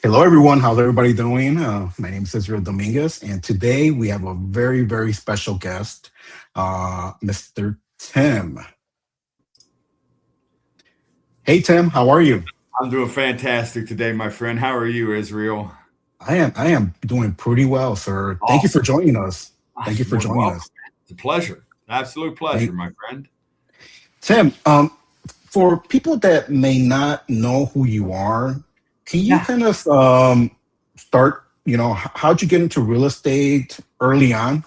Hello, everyone. How's everybody doing? My name is Israel Dominguez, and today we have a very, very special guest, Mr. Tim. Hey, Tim, how are you? I'm doing fantastic today, my friend. How are you, Israel? I am doing pretty well, sir. Thank you for Awesome. joining us. Thank you You're for more than joining welcome. us. It's a pleasure. Absolute pleasure, Thank, my friend. Tim, for people that may not know who you are, can you Yeah, kind of start? How'd you get into real estate early on?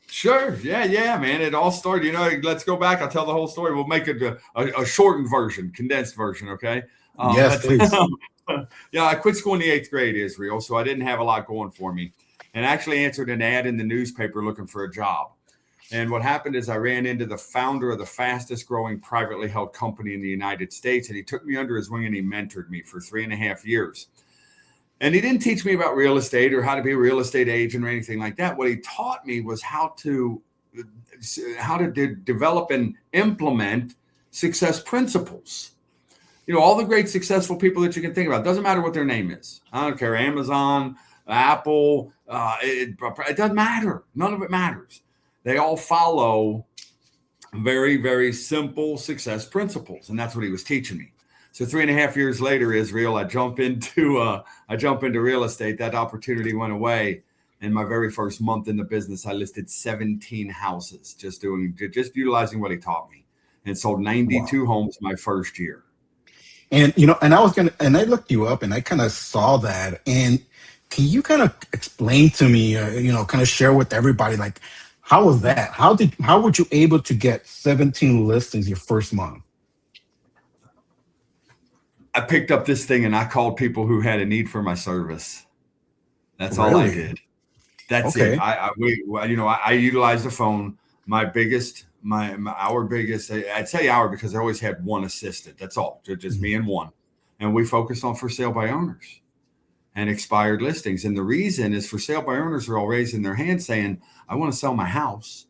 sure. Yeah, man. It all started, let's go back. I'll tell the whole story. We'll make it a shortened version, condensed version, okay? Yes, But please. yeah, I quit school in the eighth grade, Israel, so I didn't have a lot going for me and actually answered an ad in the newspaper looking for a job. And what happened is I ran into the founder of the fastest growing privately held company in the United States. And he took me under his wing and he mentored me for 3.5 years. And he didn't teach me about real estate or how to be a real estate agent or anything like that. What he taught me was how to develop and implement success principles. All the great successful people that you can think about. Doesn't matter what their name is. I don't care. Amazon, Apple. It doesn't matter. None of it matters. They all follow very, very simple success principles, and that's what he was teaching me. So 3.5 years later, Israel, I jump into real estate. That opportunity went away. In my very first month in the business, I listed 17 houses, just utilizing what he taught me, and sold Wow. 92 homes my first year. And I looked you up and I kind of saw that. And can you kind of explain to me, kind of share with everybody, like, how was that? How were you able to get 17 listings your first month? I picked up this thing and I called people who had a need for my service. That's all I Really? did. That's it. Okay. I utilize the phone. Our biggest. I'd say our because I always had one assistant. That's all, just Mhm. me and one, and we focused on for sale by owners and expired listings. And the reason is for sale by owners are all raising their hand saying, "I want to sell my house,"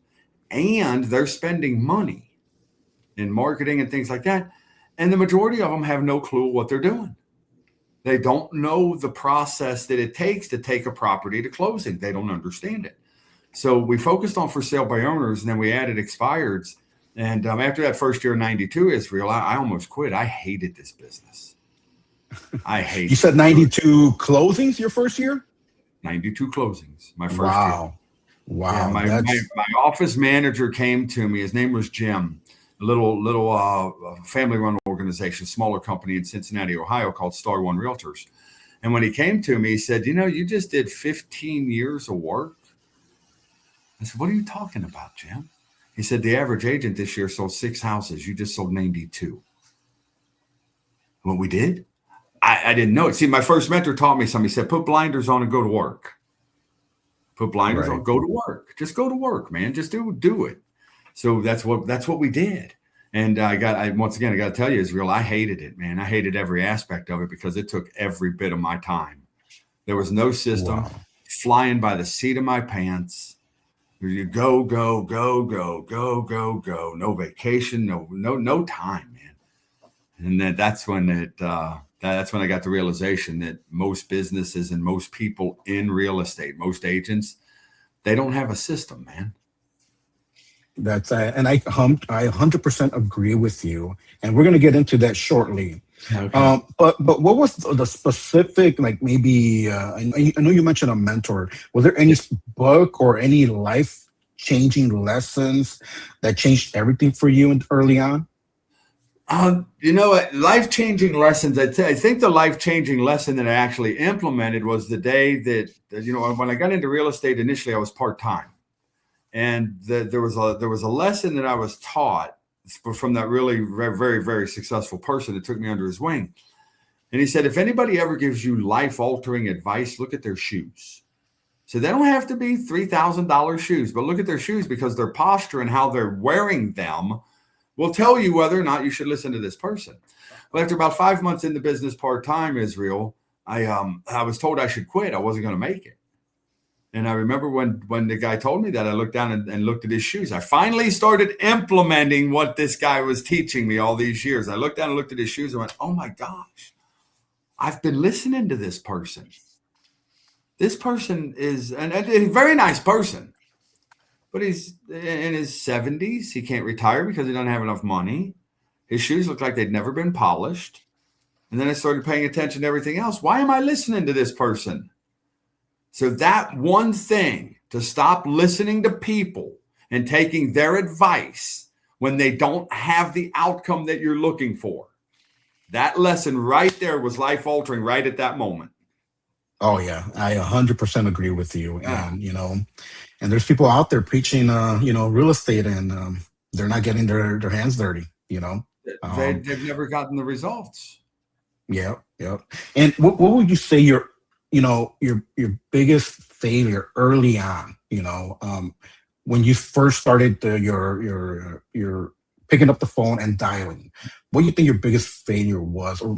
and they're spending money in marketing and things like that, and the majority of them have no clue what they're doing. They don't know the process that it takes to take a property to closing. They don't understand it. So we focused on for sale by owners, and then we added expireds. And after that first year, 92, Israel, I almost quit. I hated this business. I You hated said it. It was 92 closings your first year? 92 closings my first year. Wow. Yeah, Wow. my office manager came to me. His name was Jim, a little family run organization, smaller company in Cincinnati, Ohio called Star One Realtors. And when he came to me, he said, "You just did 15 years of work." I said, "What are you talking about, Jim?" He said, "The average agent this year sold 6 houses. You just sold 92." What we did? I didn't know it. See, my first mentor taught me something. He said, "Put blinders on and go to work. Put blinders on, right. go to work. Just go to work, man. Just do it." So that's what we did. And once again, I got to tell you, Israel, I hated it, man. I hated every aspect of it because it took every bit of my time. There was no system, Wow. flying by the seat of my pants. You go, go, go, go, go, go, go. No vacation, no time, man. And then that's when I got the realization that most businesses and most people in real estate, most agents, they don't have a system, man. And I 100% agree with you. And we're going to get into that shortly. Okay. But what was the specific, like, maybe I know you mentioned a mentor. Was there any book or any life changing lessons that changed everything for you early on? You know what? Life changing lessons. I think the life changing lesson that I actually implemented was the day that when I got into real estate initially, I was part time, and there was a lesson that I was taught from that really very very very successful person that took me under his wing, and he said, if anybody ever gives you life altering advice, look at their shoes. So they don't have to be $3,000 shoes, but look at their shoes because their posture and how they're wearing them will tell you whether or not you should listen to this person. Well, after about 5 months in the business part time, Israel, I was told I should quit. I wasn't going to make it. And I remember when the guy told me that, I looked down and looked at his shoes. I finally started implementing what this guy was teaching me all these years. I looked down and looked at his shoes and went, "Oh my gosh, I've been listening to this person. This person is a very nice person, but he's in his 70s. He can't retire because he doesn't have enough money. His shoes look like they'd never been polished. And then I started paying attention to everything else. Why am I listening to this person? So that one thing, to stop listening to people and taking their advice when they don't have the outcome that you're looking for. That lesson right there was life altering right at that moment. Oh yeah, I 100% agree with you. Yeah. And and there's people out there preaching, real estate, and they're not getting their hands dirty. They've never gotten the results. Yeah, yeah. And what would you say your biggest failure early on? When you first started your picking up the phone and dialing. What do you think your biggest failure was, or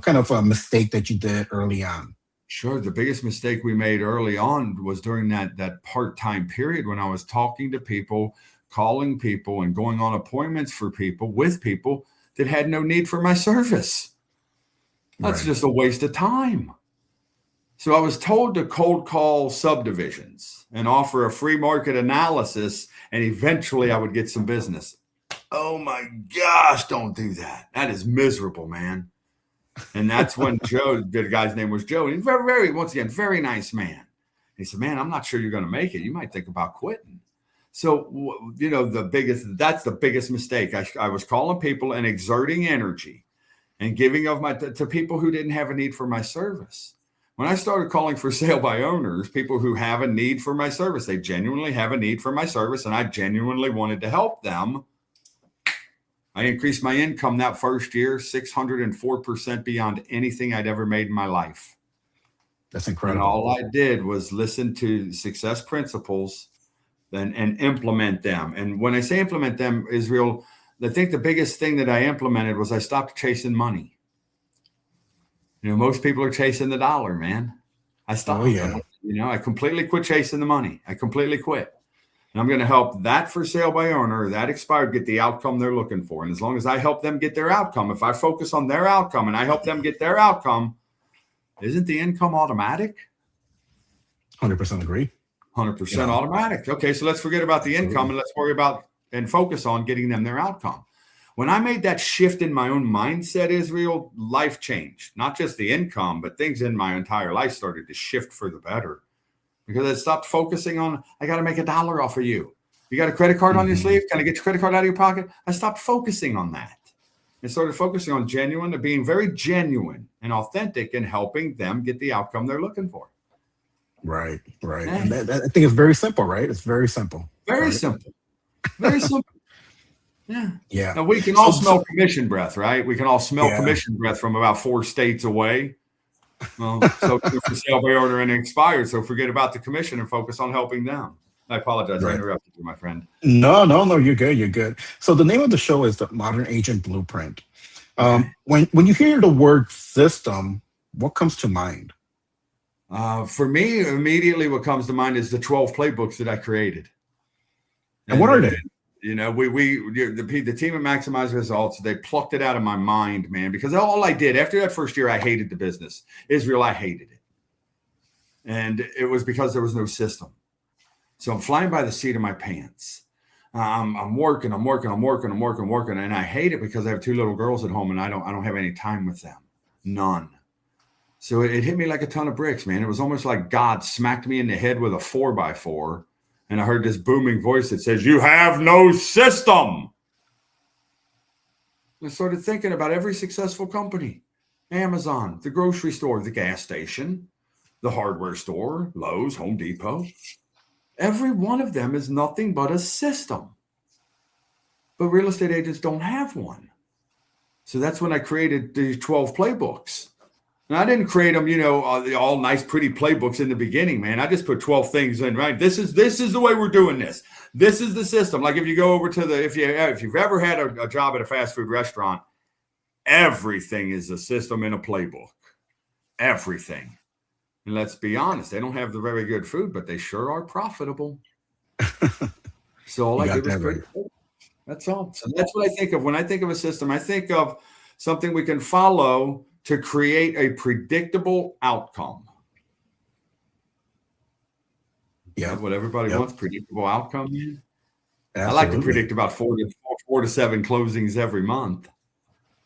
kind of a mistake that you did early on? Sure. The biggest mistake we made early on was during that part-time period when I was talking to people, calling people, and going on appointments for people with people that had no need for my service. That's Right. just a waste of time. So I was told to cold call subdivisions and offer a free market analysis, and eventually I would get some business. Oh my gosh, don't do that. That is miserable, man. And that's when Joe, the guy's name was Joe. He's very, very, once again, very nice man. He said, man, I'm not sure you're going to make it. You might think about quitting. So, that's the biggest mistake. I was calling people and exerting energy and giving of to people who didn't have a need for my service. When I started calling for sale by owners, people who have a need for my service, they genuinely have a need for my service, and I genuinely wanted to help them. I increased my income that first year 604% beyond anything I'd ever made in my life. That's incredible. And all I did was listen to success principles and implement them. And when I say implement them, Israel, I think the biggest thing that I implemented was I stopped chasing money. Most people are chasing the dollar, man. I stopped. Oh yeah. I completely quit chasing the money. I completely quit. And I'm going to help that for sale by owner, that expired, get the outcome they're looking for. And as long as I help them get their outcome, if I focus on their outcome and I help them get their outcome, isn't the income automatic? 100% agree. 100% automatic. Okay, so let's forget about the income and let's worry about and focus on getting them their outcome. When I made that shift in my own mindset, Israel, life changed. Not just the income, but things in my entire life started to shift for the better. Because I stopped focusing on, I got to make $1 off of you. You got a credit card on your sleeve? Can I get your credit card out of your pocket? I stopped focusing on that and started focusing on being very genuine and authentic in helping them get the outcome they're looking for. Right. Yeah. And I think it's very simple, right? It's very simple. Very simple. Very simple. Yeah. Yeah. Now we can all smell commission breath, right? We can all smell commission breath from about 4 states away. Well, so for sale by order and expired. So forget about the commission and focus on helping them. I apologize. I interrupted you, my friend. No. You're good. You're good. So the name of the show is the Modern Agent Blueprint. When you hear the word system, what comes to mind? For me, immediately what comes to mind is the 12 playbooks that I created. And what are they? The team of Maximize Results, they plucked it out of my mind, man, because all I did after that first year, I hated the business. Israel, I hated it. And it was because there was no system. So I'm flying by the seat of my pants. I'm working, and I hate it because I have 2 little girls at home and I don't have any time with them. None. So it hit me like a ton of bricks, man. It was almost like God smacked me in the head with a 4x4. And I heard this booming voice that says, you have no system. I started thinking about every successful company, Amazon, the grocery store, the gas station, the hardware store, Lowe's, Home Depot. Every one of them is nothing but a system. But real estate agents don't have one. So that's when I created the 12 playbooks. And I didn't create them, all nice, pretty playbooks in the beginning, man. I just put 12 things in, right? This is the way we're doing this. This is the system. Like if you go over to if you've ever had a job at a fast food restaurant, everything is a system in a playbook. Everything. And let's be honest, they don't have the very good food, but they sure are profitable. So all I did was create. That's all. So that's what I think of when I think of a system. I think of something we can follow to create a predictable outcome. Yeah. That's what everybody wants, predictable outcome. Man. I like to predict about four to seven closings every month.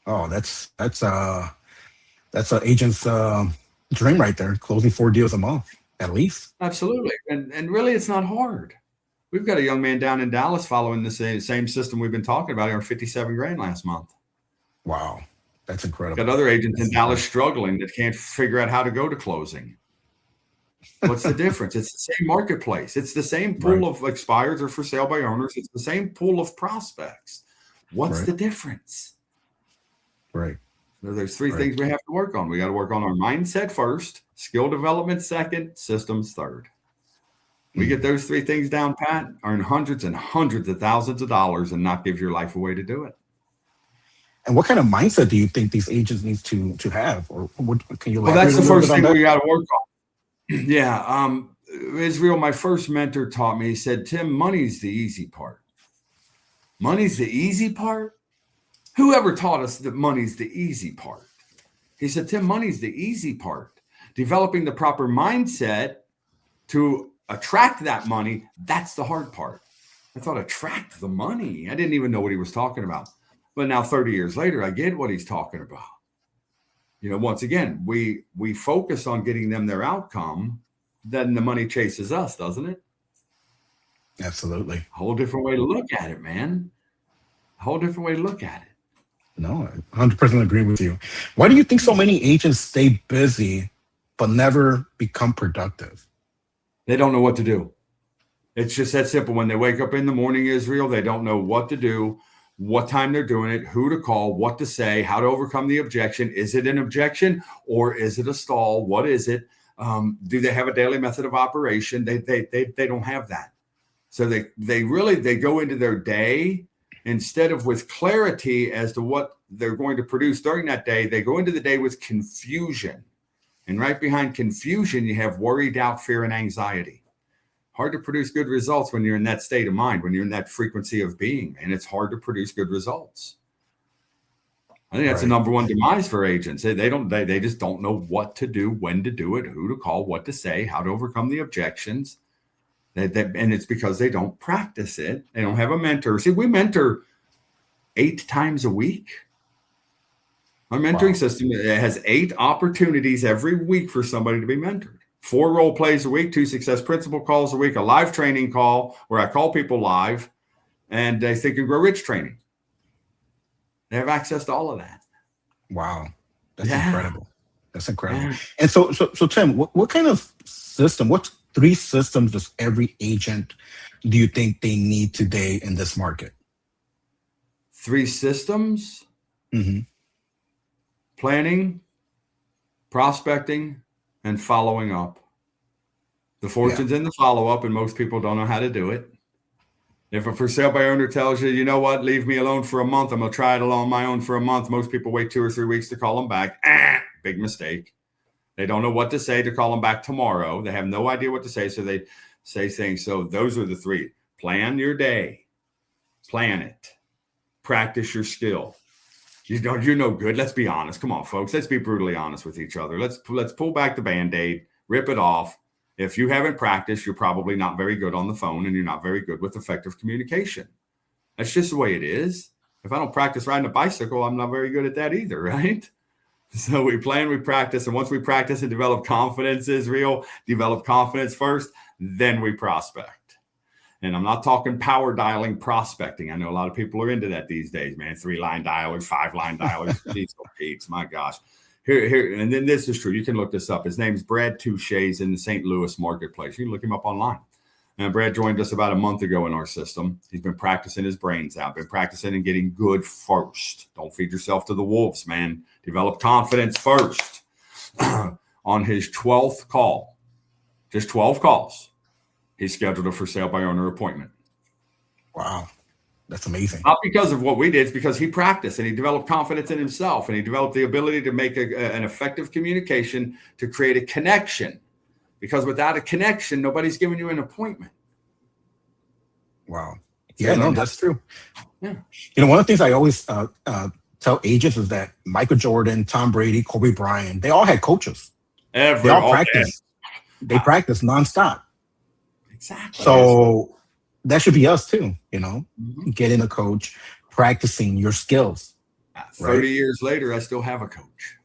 Oh, that's an agent's dream right there. Closing 4 deals a month at least. Absolutely, and really, it's not hard. We've got a young man down in Dallas following the same system we've been talking about. He earned 57 grand last month. Wow, that's incredible. Got other agents in Dallas struggling that can't figure out how to go to closing. What's the difference? It's the same marketplace. It's the same pool of expireds or for sale by owners. It's the same pool of prospects. What's the difference? Right. So there's three things we have to work on. We got to work on our mindset first, skill development second, systems third. We get those three things down pat, earn hundreds and hundreds of thousands of dollars and not give your life away to do it. And what kind of mindset do you think these agents need to have? Or what, can you Well, that's the first thing we got to work on. Yeah. Israel, my first mentor taught me, he said, Tim, money's the easy part. Money's the easy part? Whoever taught us that money's the easy part? He said, Tim, money's the easy part. Developing the proper mindset to attract that money, that's the hard part. I thought, attract the money. I didn't even know what he was talking about. But now 30 years later, I get what he's talking about. You know, once again, we focus on getting them their outcome, then the money chases us, doesn't it? Absolutely. A whole different way to look at it, man. A whole different way to look at it. No, I 100% agree with you. Why do you think so many agents stay busy but never become productive? They don't know what to do. It's just that simple. When they wake up in the morning, Israel, they don't know what to do, what time they're doing it, who to call, what to say, how to overcome the objection. Is it an objection or is it a stall? What is it? Do they have a daily method of operation? They don't have that. So they go into their day instead of with clarity as to what they're going to produce during that day. They go into the day with confusion. And right behind confusion, you have worry, doubt, fear, and anxiety. Hard to produce good results when you're in that state of mind, when you're in that frequency of being, and it's hard to produce good results. I think that's the number one demise for agents. They just don't know what to do, when to do it, who to call, what to say, how to overcome the objections. And it's because they don't practice it. They don't have a mentor. See, we mentor 8 times a week. Our mentoring system has 8 opportunities every week for somebody to be mentored. 4 role plays a week, 2 success principle calls a week, a live training call where I call people live, and a Think and Grow Rich training. They have access to all of that. Wow. That's incredible. That's incredible. Yeah. And so Tim, what kind of system, what 3 systems does every agent do you think they need today in this market? 3 systems? Mm-hmm. Planning, prospecting, and following up. The fortune's in the follow-up, and most people don't know how to do it. If a for sale by owner tells you, you know what, leave me alone for a month, I'm going to try it on my own for a month. Most people wait 2 or 3 weeks to call them back. Big mistake. They don't know what to say to call them back tomorrow. They have no idea what to say, so they say things. So those are the 3. Plan your day. Plan it. Practice your skill. You're no good. Let's be honest. Come on, folks. Let's be brutally honest with each other. Let's pull back the Band-Aid, rip it off. If you haven't practiced, you're probably not very good on the phone, and you're not very good with effective communication. That's just the way it is. If I don't practice riding a bicycle, I'm not very good at that either, right? So we plan, we practice, and once we practice and develop confidence, Israel, develop confidence first, then we prospect. And I'm not talking power dialing prospecting. I know a lot of people are into that these days, man. 3-line dialers, 5-line dialers, Pete's, my gosh. Here, and then this is true. You can look this up. His name's Brad Touche. He's in the St. Louis marketplace. You can look him up online. And Brad joined us about a month ago in our system. He's been practicing his brains out, been practicing and getting good first. Don't feed yourself to the wolves, man. Develop confidence first. On his 12th call, just 12 calls, he scheduled a for sale by owner appointment. Wow. That's amazing. Not because of what we did, it's because he practiced and he developed confidence in himself, and he developed the ability to make an effective communication to create a connection. Because without a connection, nobody's giving you an appointment. Wow. Yeah, no, that's true. Yeah. You know, one of the things I always tell agents is that Michael Jordan, Tom Brady, Kobe Bryant, they all had coaches. They Every all all practice. They practice nonstop. exactly. So that should be us too, Mhm. getting a coach, practicing your skills, 30 right? years later, I still have a coach.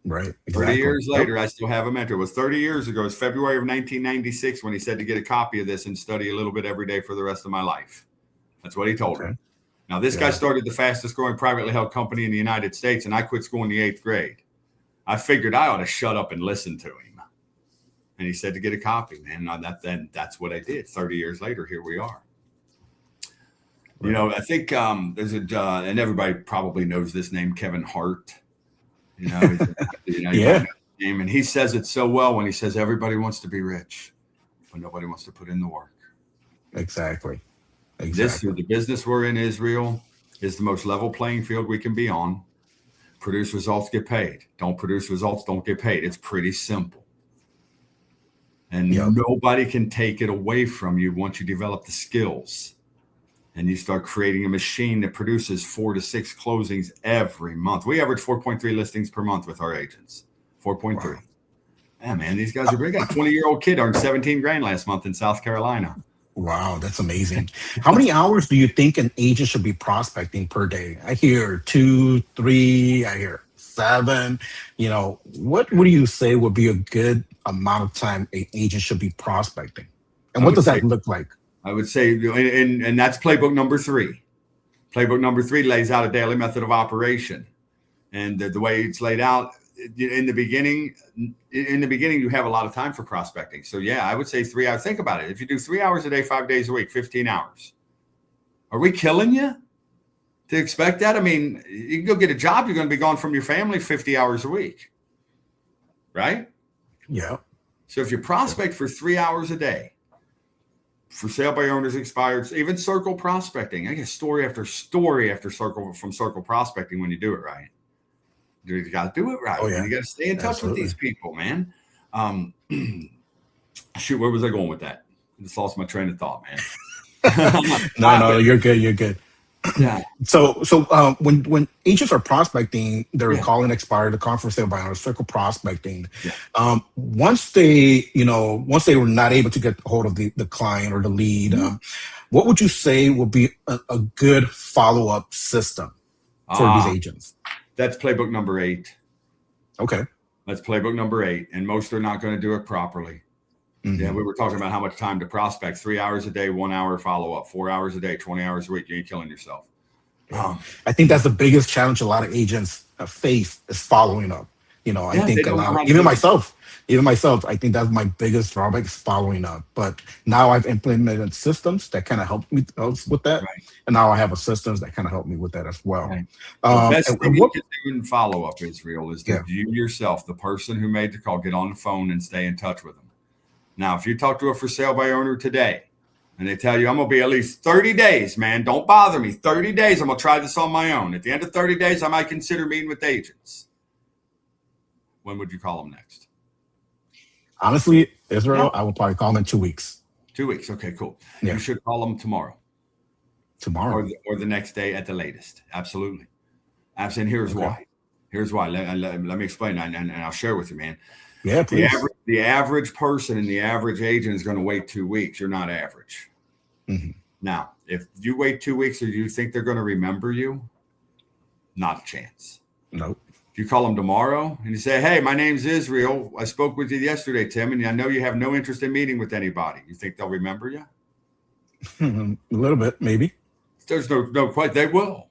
Right. 30 Exactly. years Yep. later, I still have a mentor. It was 30 years ago. It's February of 1996 when he said to get a copy of this and study a little bit every day for the rest of my life. That's what he told me. Okay. Now, this guy Yeah. started the fastest growing privately held company in the United States, and I quit school in the 8th grade. I figured I ought to shut up and listen to him. And he said to get a copy, man. Now that's what I did. 30 years later, here we are. Right. I think there's and everybody probably knows this name, Kevin Hart. He's you Yeah. might know his name, and he says it so well when he says everybody wants to be rich, but nobody wants to put in the work. Exactly. The business we're in, Israel, is the most level playing field we can be on. Produce results, get paid. Don't produce results, don't get paid. It's pretty simple. And Yep. nobody can take it away from you once you develop the skills. And you start creating a machine that produces 4 to 6 closings every month. We average 4.3 listings per month with our agents. 4.3. Wow. Yeah, man, these guys are big. A 20-year-old kid earned 17 grand last month in South Carolina. Wow, that's amazing. How many hours do you think an agent should be prospecting per day? I hear 2, 3, I hear 7. What do you say would be a good amount of time an agent should be prospecting? And I what would does say, that look like? and that's playbook number 3. Playbook number 3 lays out a daily method of operation. And the way it's laid out in the beginning, you have a lot of time for prospecting. So yeah, I would say 3 hours. Think about it. If you do 3 hours a day, 5 days a week, 15 hours, are we killing you to expect that? I mean, you can go get a job. You're going to be gone from your family 50 hours a week, right? Yeah. So if you prospect for 3 hours a day, for sale by owners, expired, even circle prospecting, I get story after story after circle prospecting when you do it right. You got to do it right. Oh, yeah. You got to stay in touch with these people, man. Shoot, where was I going with that? I just lost my train of thought, man. No, you're good. You're good. Yeah. So when agents are prospecting, they're Yeah. calling expired, the conference sale by owner, circle prospecting. Yeah. Once they were not able to get a hold of the client or the lead, what would you say would be a good follow-up system for these agents? That's playbook number 8. Okay. That's playbook number 8. And most are not going to do it properly. Mm-hmm. Yeah, we were talking about how much time to prospect. 3 hours a day, 1 hour follow-up, 4 hours a day, 20 hours a week. You ain't killing yourself. I think that's the biggest challenge a lot of agents face is following up. I think even myself, I think that's my biggest drawback is following up. But now I've implemented systems that kind of help me with that. Right. And now I have assistants that kind of help me with that as well. Right. The best thing you what, can do in follow-up, Israel, is to view yourself, the person who made the call, get on the phone and stay in touch with them. Now, if you talk to a for sale by owner today and they tell you, I'm going to be at least 30 days, man, don't bother me. 30 days, I'm going to try this on my own. At the end of 30 days, I might consider meeting with agents. When would you call them next? Honestly, Israel, I would probably call them in 2 weeks. 2 weeks. Okay, cool. Yeah. You should call them tomorrow. Or the next day at the latest. Absolutely. And here's why. Here's why. Let me explain, and I'll share with you, man. Yeah, please. The average person and the average agent is going to wait 2 weeks. You're not average. Mm-hmm. Now, if you wait 2 weeks, or do you think they're going to remember you? Not a chance. Nope. If you call them tomorrow and you say, hey, my name's Israel. I spoke with you yesterday, Tim, and I know you have no interest in meeting with anybody. You think they'll remember you? A little bit, maybe. There's no quite. They will.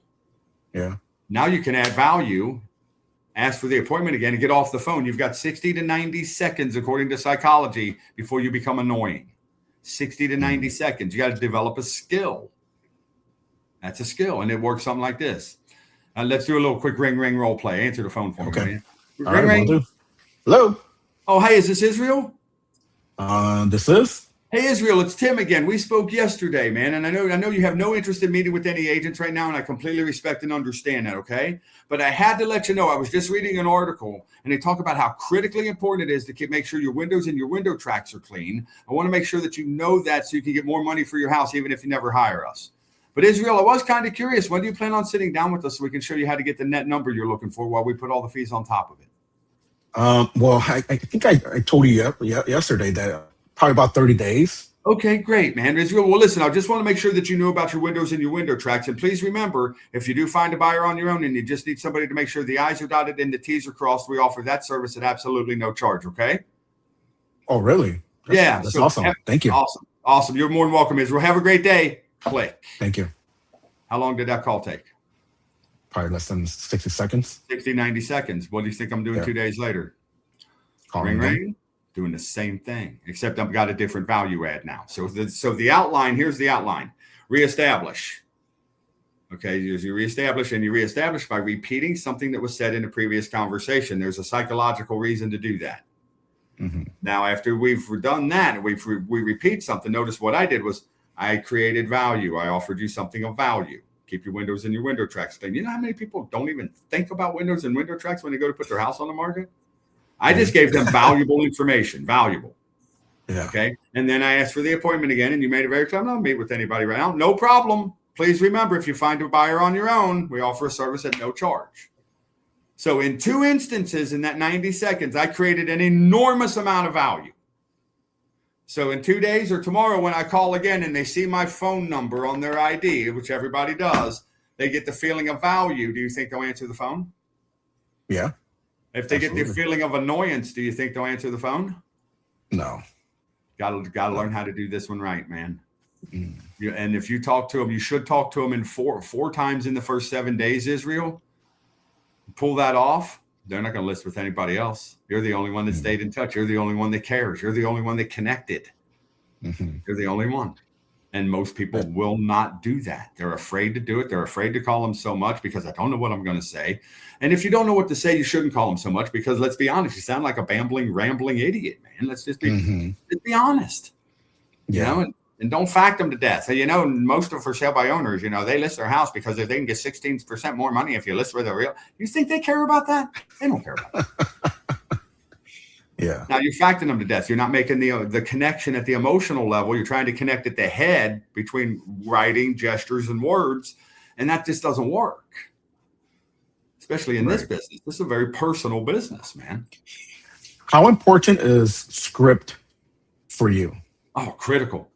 Yeah. Now you can add value, ask for the appointment again, and get off the phone. You've got 60 to 90 seconds, according to psychology, before you become annoying. 60 to 90 seconds. You got to develop a skill. That's a skill, and it works something like this. Let's do a little quick ring role play. Answer the phone for me. Okay. Ring. Hello. Oh, hey, is this Israel? This is. Hey, Israel, it's Tim again. We spoke yesterday, man, and I know you have no interest in meeting with any agents right now, and I completely respect and understand that, okay? But I had to let you know, I was just reading an article, and they talk about how critically important it is to make sure your windows and your window tracks are clean. I want to make sure that you know that so you can get more money for your house, even if you never hire us. But Israel, I was kind of curious. When do you plan on sitting down with us so we can show you how to get the net number you're looking for while we put all the fees on top of it? Well, I think I told you yesterday that probably about 30 days. Okay, great, man. Israel, well, listen, I just want to make sure that you know about your windows and your window tracks. And please remember, if you do find a buyer on your own and you just need somebody to make sure the I's are dotted and the T's are crossed, we offer that service at absolutely no charge, okay? Oh, really? That's So awesome. Thank you. Awesome. You're more than welcome, Israel. Have a great day. Click. Thank you. How long did that call take? Probably less than 60 seconds. 60, 90 seconds. What do you think I'm doing 2 days later? Ring. Doing the same thing, except I've got a different value add now. So the outline, here's the outline. Reestablish. Okay, you reestablish by repeating something that was said in a previous conversation. There's a psychological reason to do that. Mm-hmm. Now, after we've done that and we repeat something, notice what I did was I created value. I offered you something of value. Keep your windows and your window tracks thing. You know how many people don't even think about windows and window tracks when they go to put their house on the market? I just gave them valuable information, valuable. Yeah. Okay. And then I asked for the appointment again, and you made it very clear. I'm not meet with anybody right now. No problem. Please remember, if you find a buyer on your own, we offer a service at no charge. So in 2 instances in that 90 seconds, I created an enormous amount of value. So in 2 days or tomorrow, when I call again and they see my phone number on their ID, which everybody does, they get the feeling of value. Do you think they'll answer the phone? Yeah. If they get the feeling of annoyance, do you think they'll answer the phone? No. Got to learn how to do this one right, man. And if you talk to them, you should talk to them in four times in the first 7 days, Israel. Pull that off. They're not going to list with anybody else. You're the only one that stayed in touch. You're the only one that cares. You're the only one that connected. You're the only one. And most people will not do that. They're afraid to do it. They're afraid to call them so much because I don't know what I'm going to say. And if you don't know what to say, you shouldn't call them so much because let's be honest, you sound like a rambling idiot, man. Let's just be honest. Yeah. You know, and don't fact them to death. So, you know, most of for sale by owners, you know, they list their house because they can get 16% more money if you list with a real. You think they care about that? They don't care about that. Yeah. Now you're facting them to death. You're not making the connection at the emotional level. You're trying to connect at the head between writing, gestures, and words, and that just doesn't work. Especially in this business. This is a very personal business, man. How important is script for you? Oh, critical.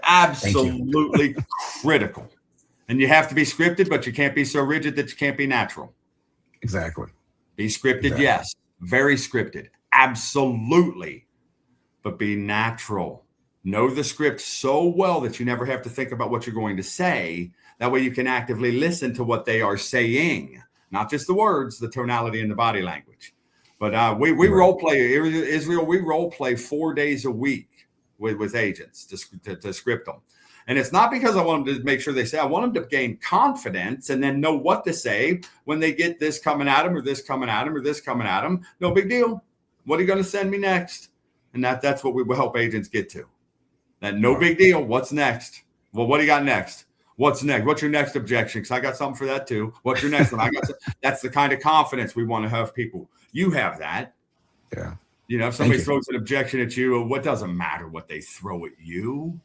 Absolutely critical. And you have to be scripted, but you can't be so rigid that you can't be natural. Exactly. Be scripted, yes. Very scripted. Absolutely. But be natural. Know the script so well that you never have to think about what you're going to say. That way you can actively listen to what they are saying. Not just the words, the tonality and the body language. But we role play, Israel, we role play 4 days a week with agents to script them. And it's not because I want them to make sure they say, I want them to gain confidence and then know what to say when they get this coming at them or this coming at them or this coming at them. No big deal. What are you going to send me next? And that's what we will help agents get to. That no big deal. What's next? Well, what do you got next? What's next? What's your next objection? Because I got something for that too. What's your next one? That's the kind of confidence we want to have people. You have that. Yeah. You know, if somebody throws an objection at you, what doesn't matter what they throw at you.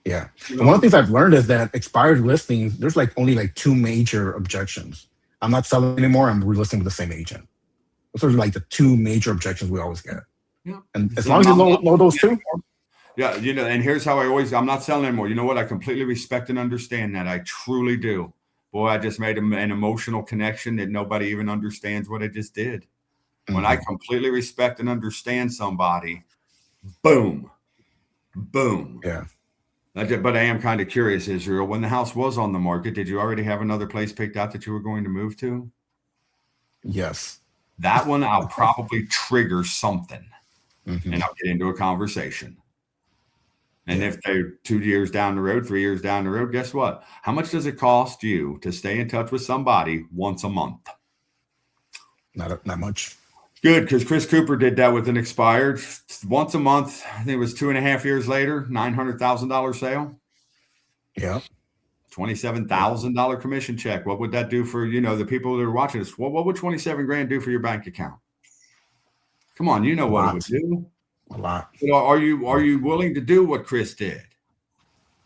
Yeah. And one of the things I've learned is that expired listings, there's only 2 major objections. I'm not selling anymore. I'm relisting with the same agent. Those are the 2 major objections we always get. Yeah. And as long as you know those 2. Yeah. You know, and here's how I'm not selling anymore. You know what? I completely respect and understand that. I truly do. Boy, I just made an emotional connection that nobody even understands what I just did. When I completely respect and understand somebody, boom. Yeah. But I am kind of curious, Israel, when the house was on the market, did you already have another place picked out that you were going to move to? Yes. That one, I'll probably trigger something and I'll get into a conversation. And if they're 2 years down the road, 3 years down the road, guess what? How much does it cost you to stay in touch with somebody once a month? Not much. Good, because Chris Cooper did that with an expired once a month. I think it was 2.5 years later, $900,000 sale. Yeah. $27,000 commission check. What would that do for, the people that are watching this? What would $27,000 do for your bank account? Come on, you know what it would do. A lot. But are you willing to do what Chris did?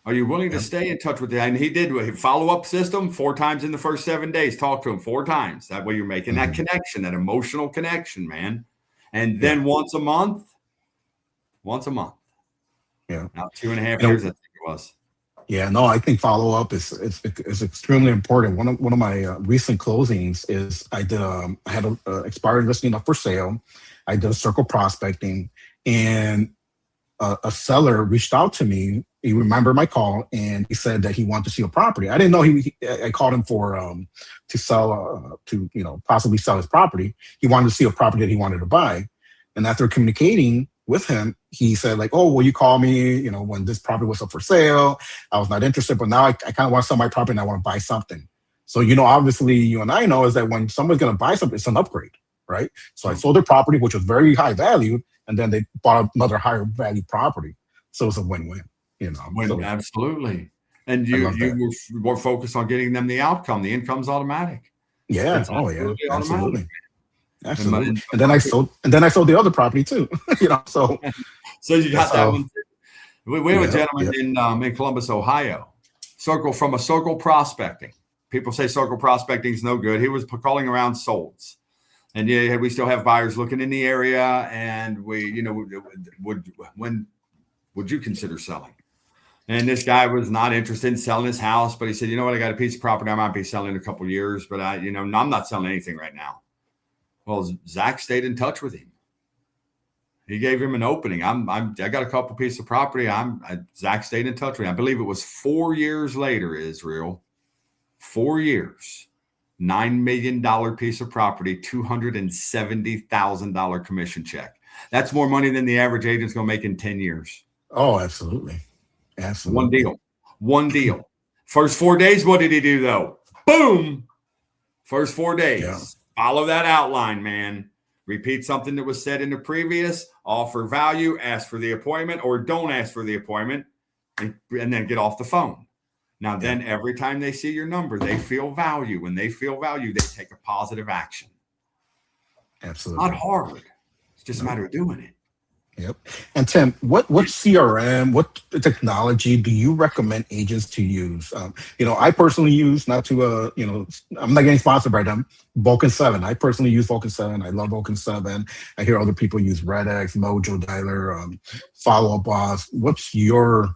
Are you willing to Yep. stay in touch with them? And he did a follow-up system 4 times in the first 7 days. Talk to him 4 times. That way you're making that connection, that emotional connection, man. And then once a month. Yeah. Now 2.5 years, I think it was. Yeah, no, I think follow up is extremely important. One of my recent closings is I had a expired listing up for sale. I did a circle prospecting, and a seller reached out to me. He remembered my call, and he said that he wanted to see a property. I didn't know I called him for to sell to possibly sell his property. He wanted to see a property that he wanted to buy, and after communicating with him, he said like, "Oh, will you call me? When this property was up for sale, I was not interested, but now I kind of want to sell my property and I want to buy something." So obviously, you and I know is that when someone's going to buy something, it's an upgrade, right? So I sold their property, which was very high value, and then they bought another higher value property. So it's a win-win, So Absolutely. And I you love that. were more focused on getting them the outcome. The income's automatic. Yeah. It's Oh, yeah. absolutely automatic. Absolutely. Absolutely. And And then I sold the other property too. So so you got that one. We have a yeah, gentleman in Columbus, Ohio. From a circle prospecting. People say circle prospecting is no good. He was calling around solds. And yeah, we still have buyers looking in the area. And when would you consider selling? And this guy was not interested in selling his house, but he said, "You know what? I got a piece of property I might be selling in a couple of years, but I'm not selling anything right now." Well, Zach stayed in touch with him. He gave him an opening. I got a couple pieces of property. Zach stayed in touch with him. I believe it was 4 years later, Israel. 4 years, $9 million piece of property, $270,000 commission check. That's more money than the average agent's going to make in 10 years. Oh, absolutely. Absolutely. One deal. First 4 days, what did he do though? Boom. First 4 days. Yeah. Follow that outline, man. Repeat something that was said in the previous, offer value, ask for the appointment, or don't ask for the appointment, and then get off the phone. Now, then every time they see your number, they feel value. When they feel value, they take a positive action. Absolutely. It's not hard. It's just a matter of doing it. Yep. And Tim, what CRM, what technology do you recommend agents to use? I personally use, not to I'm not getting sponsored by them, Vulcan 7. I personally use Vulcan 7. I love Vulcan 7. I hear other people use RedX, Mojo Dialer, Follow Up Boss. What's your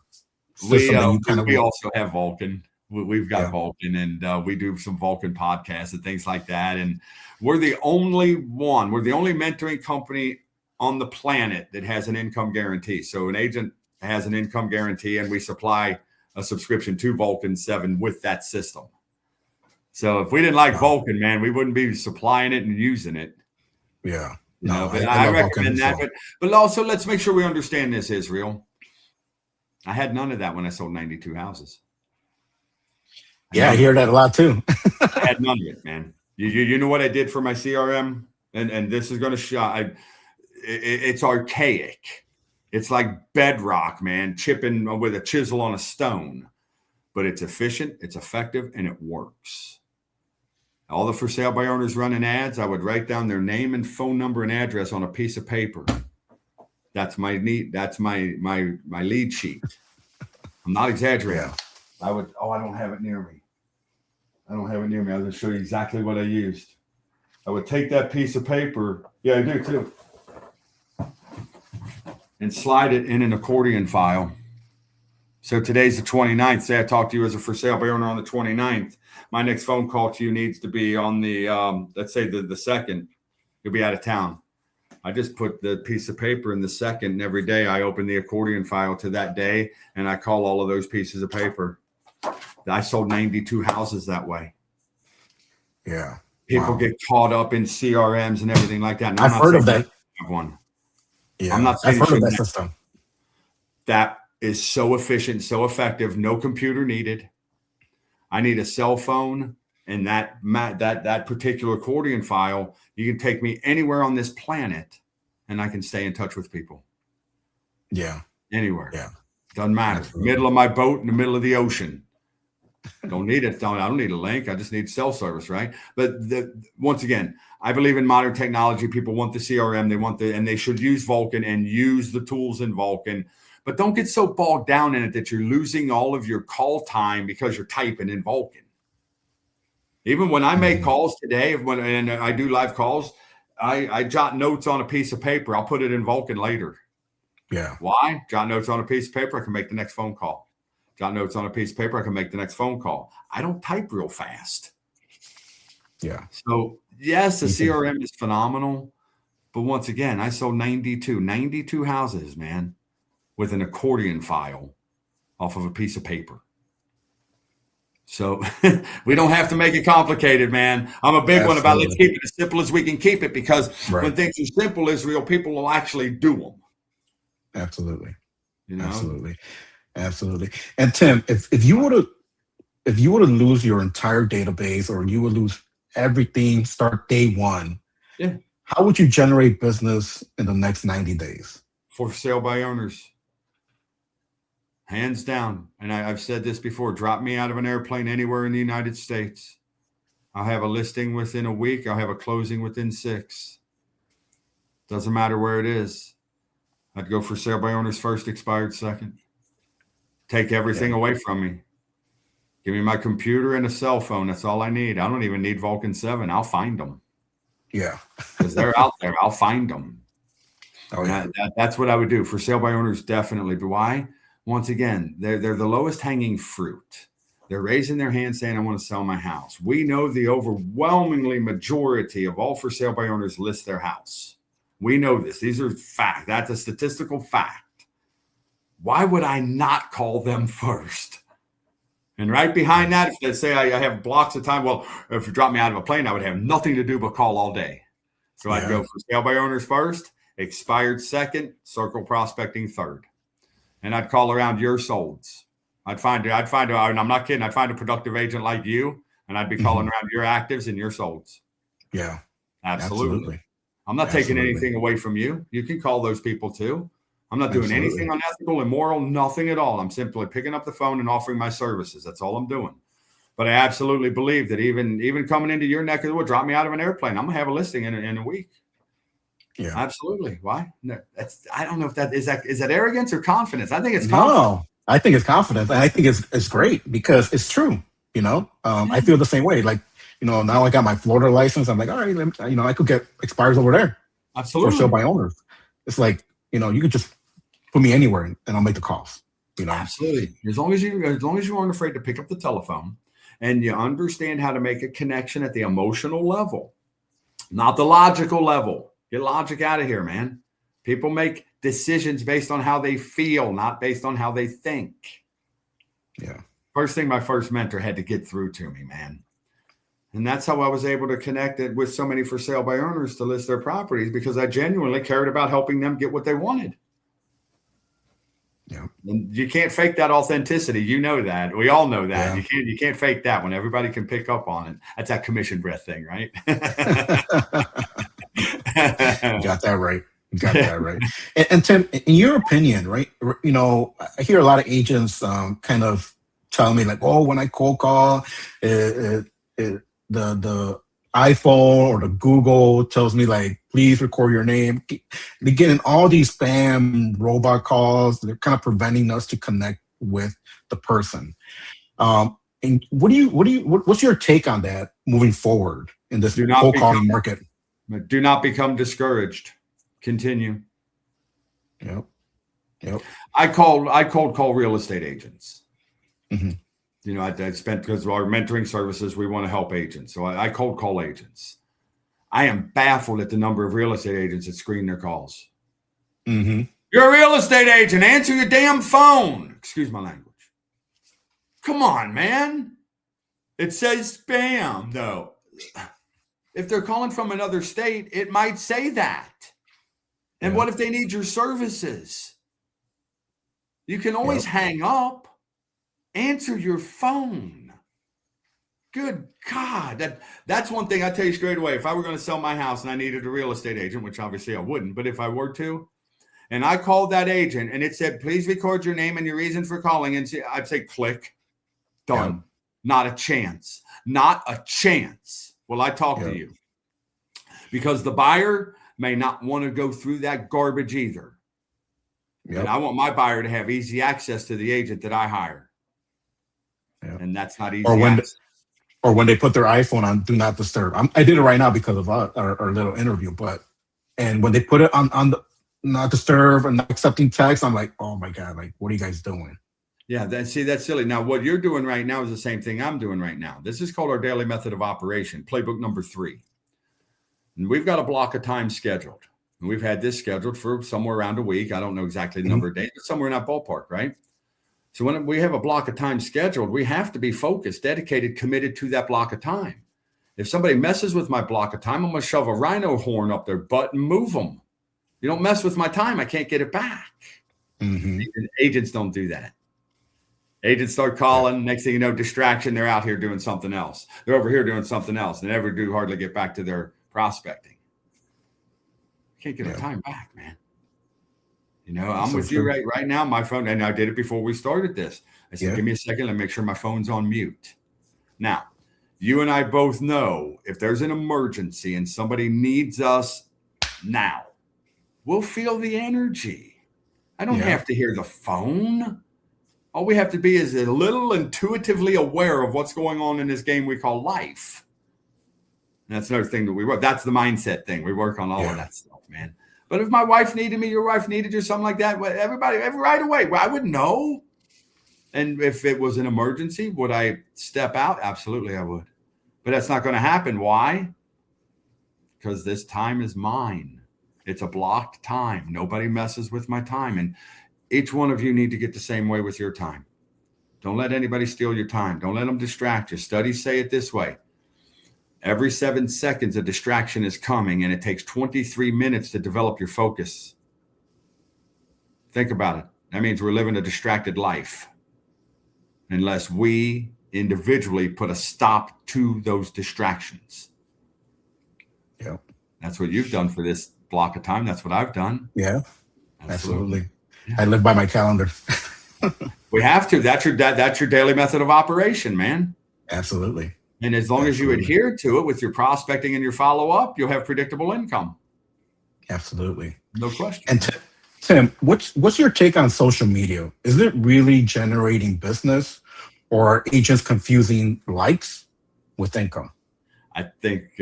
system that you kind of? We also have Vulcan. We've got Vulcan, and we do some Vulcan podcasts and things like that. And we're the only mentoring company on the planet that has an income guarantee. So an agent has an income guarantee, and we supply a subscription to Vulcan 7 with that system. So if we didn't like Vulcan, man, we wouldn't be supplying it and using it. Yeah. But I recommend that. But also, let's make sure we understand this, Israel. I had none of that when I sold 92 houses. I hear that a lot too. I had none of it, man. You know what I did for my CRM? And this is going to shock. It's archaic. It's like bedrock, man, chipping with a chisel on a stone. But it's efficient, it's effective, and it works. All the for sale by owners running ads, I would write down their name and phone number and address on a piece of paper. That's my lead sheet. I'm not exaggerating. Yeah. I don't have it near me. I was going to show you exactly what I used. I would take that piece of paper. Yeah, I do too. And slide it in an accordion file. So today's the 29th. Say I talk to you as a for sale by owner on the 29th. My next phone call to you needs to be on the, let's say the 2nd. You'll be out of town. I just put the piece of paper in the 2nd, and every day I open the accordion file to that day, and I call all of those pieces of paper. I sold 92 houses that way. Yeah. People get caught up in CRMs and everything like that. And I've heard of that. One. Yeah, I'm not saying I've heard of that system. That is so efficient, so effective. No computer needed. I need a cell phone, and that particular accordion file, you can take me anywhere on this planet, and I can stay in touch with people. Yeah. Anywhere. Yeah. Doesn't matter. Absolutely. Middle of my boat in the middle of the ocean. Don't need it. I don't need a link. I just need cell service, right? But once again, I believe in modern technology. People want the CRM. They want and they should use Vulcan and use the tools in Vulcan. But don't get so bogged down in it that you're losing all of your call time because you're typing in Vulcan. Even when I make calls today, and I do live calls, I jot notes on a piece of paper. I'll put it in Vulcan later. Yeah. Why? Jot notes on a piece of paper. I can make the next phone call. Jot notes on a piece of paper. I can make the next phone call. I don't type real fast. Yeah. So yes, the CRM is phenomenal. But once again, I sold 92 houses, man, with an accordion file off of a piece of paper. So we don't have to make it complicated, man. I'm a big one about let's keep it as simple as we can keep it, because when things are simple, Israel, people will actually do them. Absolutely. You know? Absolutely. And Tim, if you were to lose your entire database, or you would lose everything, start day one, how would you generate business in the next 90 days? For sale by owners. Hands down. And I've said this before, drop me out of an airplane anywhere in the United States. I'll have a listing within a week. I'll have a closing within 6. Doesn't matter where it is. I'd go for sale by owners first, expired second. Take everything away from me. Give me my computer and a cell phone. That's all I need. I don't even need Vulcan 7. I'll find them. Yeah. Because they're out there. I'll find them. Oh, yeah. That's what I would do. For sale by owners, definitely. But why? Once again, they're the lowest hanging fruit. They're raising their hand saying, I want to sell my house. We know the overwhelmingly majority of all for sale by owners list their house. We know this. These are facts. That's a statistical fact. Why would I not call them first? And right behind that, if they say I have blocks of time, well, if you drop me out of a plane, I would have nothing to do but call all day. So I'd go for sale by owners first, expired second, circle prospecting third. And I'd call around your solds. I'd find, and I'm not kidding, I'd find a productive agent like you, and I'd be calling around your actives and your solds. Yeah. Absolutely. I'm not taking anything away from you. You can call those people too. I'm not doing anything unethical, immoral, nothing at all. I'm simply picking up the phone and offering my services. That's all I'm doing. But I absolutely believe that even coming into your neck of the wood, drop me out of an airplane, I'm gonna have a listing in a week. Yeah, absolutely. Why? No, I don't know if is that arrogance or confidence. I think it's confidence. No, I think it's confidence, and I think it's great because it's true. You know, I feel the same way. Like, you know, now I got my Florida license. I'm like, all right, I could get expires over there. Absolutely. For sale by owners. It's like, you could just put me anywhere and I'll make the calls. Absolutely. As long as you aren't afraid to pick up the telephone and you understand how to make a connection at the emotional level, not the logical level. Get logic out of here, man. People make decisions based on how they feel, not based on how they think. Yeah. First thing my first mentor had to get through to me, man. And that's how I was able to connect it with so many for sale by owners to list their properties, because I genuinely cared about helping them get what they wanted. Yeah. And you can't fake that authenticity. You know that. We all know that. Yeah. You can't fake that when everybody can pick up on it. That's that commission breath thing, right? You got that right. And Tim, in your opinion, right? I hear a lot of agents kind of tell me like, oh, when I cold call, the iPhone or the Google tells me like, please record your name. They're getting all these spam robot calls. They're kind of preventing us to connect with the person. And what's your take on that moving forward in this cold calling market? Do not become discouraged. Continue. Yep. I cold call real estate agents. Mm-hmm. I spent, because of our mentoring services, we want to help agents. So I cold call agents. I am baffled at the number of real estate agents that screen their calls. Mm-hmm. You're a real estate agent. Answer your damn phone. Excuse my language. Come on, man. It says spam, though. If they're calling from another state, it might say that. And what if they need your services? You can always hang up. Answer your phone. Good God. That's one thing I tell you straight away. If I were going to sell my house and I needed a real estate agent, which obviously I wouldn't, but if I were to, and I called that agent and it said, please record your name and your reason for calling, and I'd say, click, done. Not a chance. Not a chance will I talk to you. Because the buyer may not want to go through that garbage either. And I want my buyer to have easy access to the agent that I hire. And that's not easy. Or when they put their iPhone on Do Not Disturb. I did it right now because of our little interview. And when they put it on the Not Disturb and not accepting text, I'm like, oh my God, like, what are you guys doing? Yeah, that's silly. Now, what you're doing right now is the same thing I'm doing right now. This is called our daily method of operation, playbook number 3. And we've got a block of time scheduled. And we've had this scheduled for somewhere around a week. I don't know exactly the number of days, but somewhere in that ballpark, right? So when we have a block of time scheduled, we have to be focused, dedicated, committed to that block of time. If somebody messes with my block of time, I'm going to shove a rhino horn up their butt and move them. You don't mess with my time, I can't get it back. Agents don't do that. Agents start calling. Next thing you know, distraction. They're out here doing something else. They're over here doing something else. They never do hardly get back to their prospecting. Can't get our time back, man. You know, I'm with you right now. My phone, and I did it before we started this. I said, give me a second. Let me make sure my phone's on mute. Now, you and I both know if there's an emergency and somebody needs us now, we'll feel the energy. I don't have to hear the phone. All we have to be is a little intuitively aware of what's going on in this game we call life. And that's another thing that we work. That's the mindset thing. We work on all of that stuff, man. But if my wife needed me, your wife needed you, something like that, everybody, right away, well, I would know. And if it was an emergency, would I step out? Absolutely, I would. But that's not going to happen. Why? Because this time is mine. It's a blocked time. Nobody messes with my time. And each one of you need to get the same way with your time. Don't let anybody steal your time. Don't let them distract you. Studies say it this way. Every 7 seconds, a distraction is coming, and it takes 23 minutes to develop your focus. Think about it. That means we're living a distracted life unless we individually put a stop to those distractions. Yeah. That's what you've done for this block of time. That's what I've done. Yeah, absolutely. I live by my calendar. We have to. That's your daily method of operation, man. Absolutely. And as long as you adhere to it with your prospecting and your follow-up, you'll have predictable income. Absolutely. No question. And Tim, what's your take on social media? Is it really generating business, or are agents confusing likes with income? I think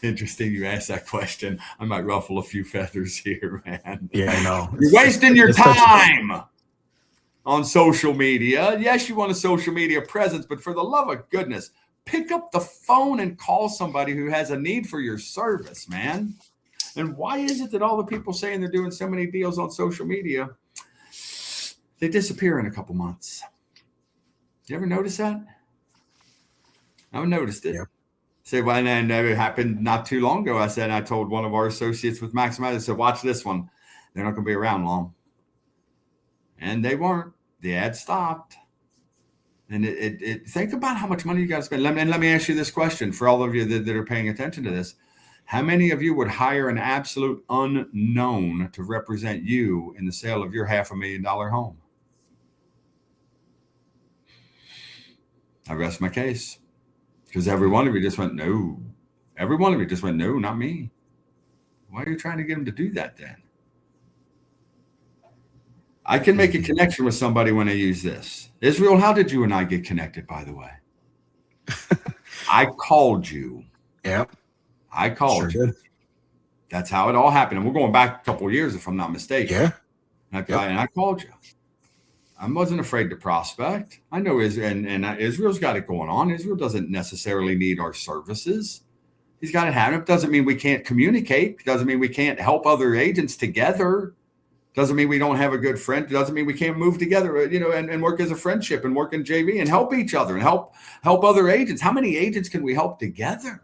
interesting you asked that question. I might ruffle a few feathers here, man. Yeah, I know. You're wasting your time on social media. Yes, you want a social media presence, but for the love of goodness, pick up the phone and call somebody who has a need for your service, man. And why is it that all the people saying they're doing so many deals on social media, they disappear in a couple months? You ever notice that? I noticed it. Yep. Say, well, and it happened not too long ago. I told one of our associates with Maximize, I said, watch this one. They're not going to be around long. And they weren't. The ad stopped. And it think about how much money you got to spend. Let me ask you this question for all of you that are paying attention to this. How many of you would hire an absolute unknown to represent you in the sale of your $500,000 home? I rest my case. Because every one of you just went, no. Every one of you just went, no, not me. Why are you trying to get them to do that then? I can make a connection with somebody when I use this. Israel, how did you and I get connected, by the way? I called you. Yep. I called you. Did. That's how it all happened. And we're going back a couple of years, if I'm not mistaken. Yeah. And I called you. I wasn't afraid to prospect. I know Israel's got it going on. Israel doesn't necessarily need our services. He's got it happening. It doesn't mean we can't communicate. It doesn't mean we can't help other agents together. Doesn't mean we don't have a good friend. It doesn't mean we can't move together, and work as a friendship and work in JV and help each other and help other agents. How many agents can we help together?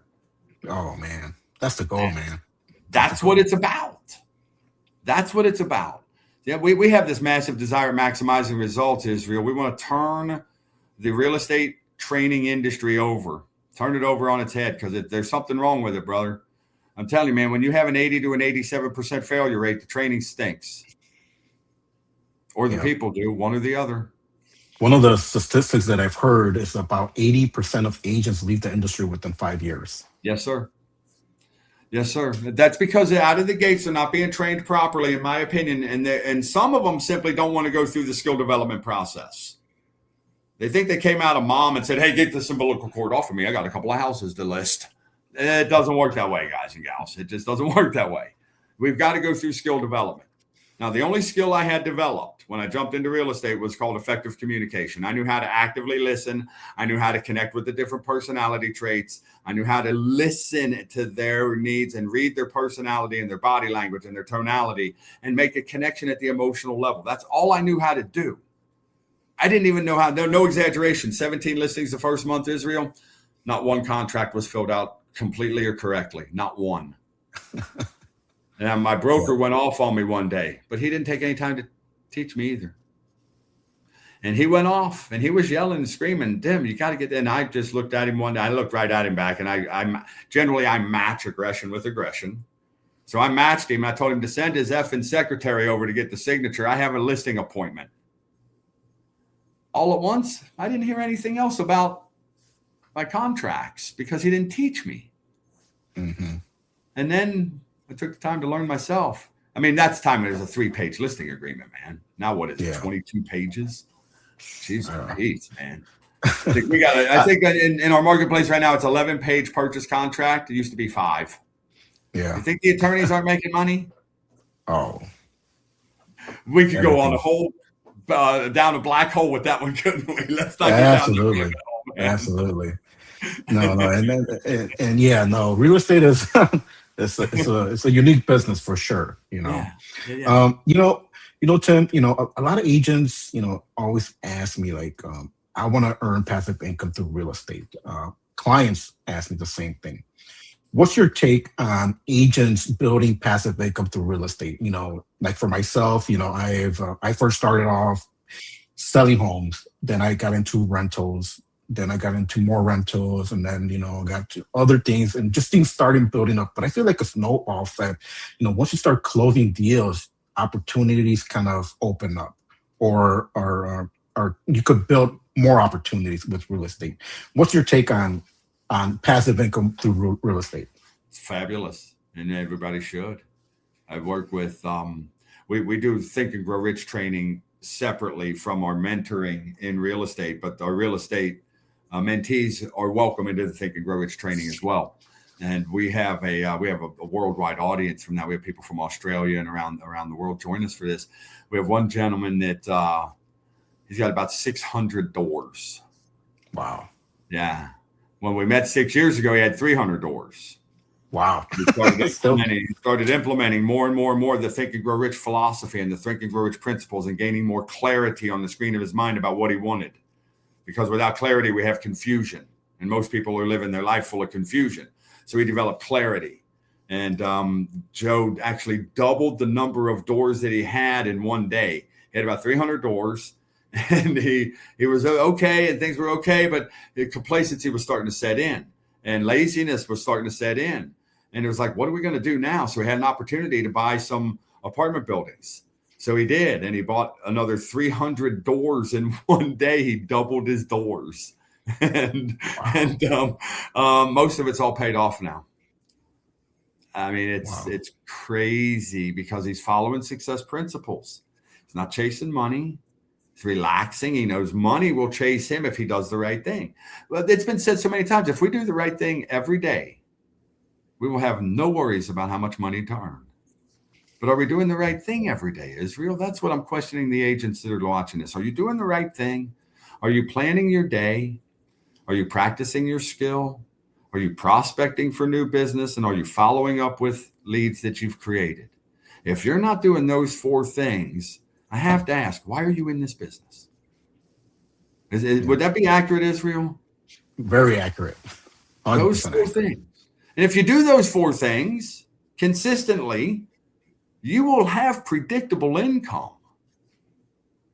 Oh, man. That's the goal, man. That's what it's about. That's what it's about. Yeah, we have this massive desire of maximizing results, Israel. We want to turn the real estate training industry over. Turn it over on its head because there's something wrong with it, brother. I'm telling you, man, when you have an 80 to an 87% failure rate, the training stinks. Or the people do, one or the other. One of the statistics that I've heard is about 80% of agents leave the industry within 5 years. Yes, sir. Yes, sir. That's because out of the gates they're not being trained properly, in my opinion, and some of them simply don't want to go through the skill development process. They think they came out of mom and said, "Hey, get this umbilical cord off of me. I got a couple of houses to list." It doesn't work that way, guys and gals. It just doesn't work that way. We've got to go through skill development. Now, the only skill I had developed when I jumped into real estate was called effective communication. I knew how to actively listen. I knew how to connect with the different personality traits. I knew how to listen to their needs and read their personality and their body language and their tonality and make a connection at the emotional level. That's all I knew how to do. I didn't even know how, no exaggeration, 17 listings the first month, Israel. Not one contract was filled out completely or correctly. Not one. And my broker went off on me one day, but he didn't take any time to teach me either. And he went off and he was yelling and screaming, "Tim, you got to get there." And I just looked at him one day. I looked right at him back, and I generally match aggression with aggression. So I matched him. I told him to send his effing secretary over to get the signature. I have a listing appointment. All at once, I didn't hear anything else about my contracts because he didn't teach me. Mm-hmm. And then I took the time to learn myself. I mean, that's time it was a 3-page listing agreement, man. Now what is it? 22 pages? Jeez, man. I think in our marketplace right now, it's 11-page purchase contract. It used to be 5. Yeah. You think the attorneys aren't making money? Oh. We could go on a whole down a black hole with that one, couldn't we? Let's not get Absolutely. down there. Absolutely. No, and yeah, no, real estate is it's a unique business for sure, you know. Yeah. Tim, a lot of agents, always ask me like, I want to earn passive income through real estate. Clients ask me the same thing. What's your take on agents building passive income through real estate? Like for myself, I first started off selling homes, then I got into rentals, then I got into more rentals, and then got to other things, and just things started building up. But I feel like a snowball effect. Once you start closing deals, opportunities kind of open up, or you could build more opportunities with real estate. What's your take on passive income through real estate? It's fabulous, and everybody should. I work with we do Think and Grow Rich training separately from our mentoring in real estate, but our real estate mentees are welcome into the Think and Grow Rich training as well. And we have a worldwide audience from that. We have people from Australia and around the world join us for this. We have one gentleman that he's got about 600 doors. Wow. Yeah. When we met 6 years ago, he had 300 doors. Wow. He started implementing more and more the Think and Grow Rich philosophy and the Think and Grow Rich principles, and gaining more clarity on the screen of his mind about what he wanted. Because without clarity, we have confusion. And most people are living their life full of confusion. So he developed clarity. And Joe actually doubled the number of doors that he had in one day. He had about 300 doors. And he was okay, and things were okay, but the complacency was starting to set in, and laziness was starting to set in. And it was like, what are we going to do now? So he had an opportunity to buy some apartment buildings. So he did, and he bought another 300 doors in one day. He doubled his doors, and most of it's all paid off now. I mean, it's crazy because he's following success principles. He's not chasing money. He's relaxing. He knows money will chase him if he does the right thing. Well, it's been said so many times, if we do the right thing every day, we will have no worries about how much money to earn. But are we doing the right thing every day, Israel? That's what I'm questioning the agents that are watching this. Are you doing the right thing? Are you planning your day? Are you practicing your skill? Are you prospecting for new business? And are you following up with leads that you've created? If you're not doing those 4 things, I have to ask, why are you in this business? Would that be accurate, Israel? Very accurate. 100% those 4 things. And if you do those 4 things consistently, you will have predictable income.